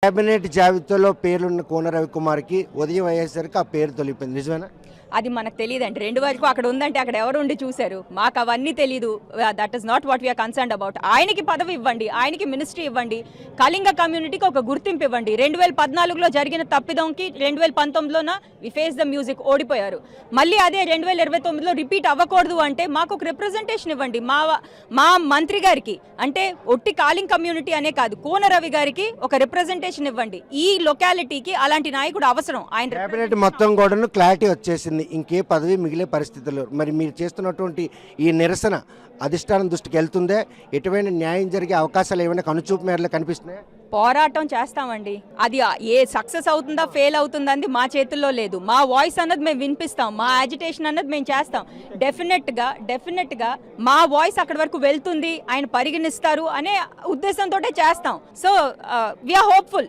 Cabinet జాబితాలో పేర్లున్న కోన రవికుమార్కి ఉదయం అయ్యేసరికి ఆ పేరు తొలిపోయింది. నిజమేనా? అది మనకు తెలియదండి. 2 వరకు అక్కడ ఉందంటే అక్కడ ఎవరు ఉండి చూశారు? మాకు అవన్నీ తెలీదు. That is not what we are concerned about. ఆయనకి పదవి ఇవ్వండి, ఆయనకి మినిస్ట్రీ ఇవ్వండి, కళింగ కమ్యూనిటీకి ఒక గుర్తింపు ఇవ్వండి. 2014లో జరిగిన తప్పిదంకి 2019లోన వి ఫేస్ ద మ్యూజిక్ ఓడిపోయారు. మళ్ళీ అదే 2029లో రిపీట్ అవ్వకూడదు అంటే మాకు ఒక రిప్రజెంటేషన్ ఇవ్వండి. మా మంత్రి గారికి అంటే ఒట్టి కాళింగ్ కమ్యూనిటీ అనే కాదు, కోన రవి గారికి ఒక రిప్రజెంటేషన్ ఇవ్వండి. ఈ లొకాలిటీకి అలాంటి నాయకుడు అవసరం. ఆయన కేబినెట్ మొత్తం కూడా క్లారిటీ వచ్చేసింది, ఇంకే పదవి మిగిలే పరిస్థితుల్లో మరి మీరు చేస్తున్నటువంటి ఈ నిరసన అధిష్టానం దృష్టికి వెళ్తుందే? ఎటువంటి న్యాయం జరిగే అవకాశాలు ఏమైనా కనుచూపు మేరలో కనిపిస్తున్నాయా? పోరాటం చేస్తామండి. అది ఏ సక్సెస్ అవుతుందా ఫెయిల్ అవుతుందా అనేది మా చేతుల్లో లేదు. మా వాయిస్ అన్నది మేము వినిపిస్తాం, మా యాజిటేషన్ అన్నది మేము చేస్తాం. డెఫినెట్గా మా వాయిస్ అక్కడి వరకు వెళ్తుంది, ఆయన పరిగణిస్తారు అనే ఉద్దేశంతో చేస్తాం. So we are hopeful.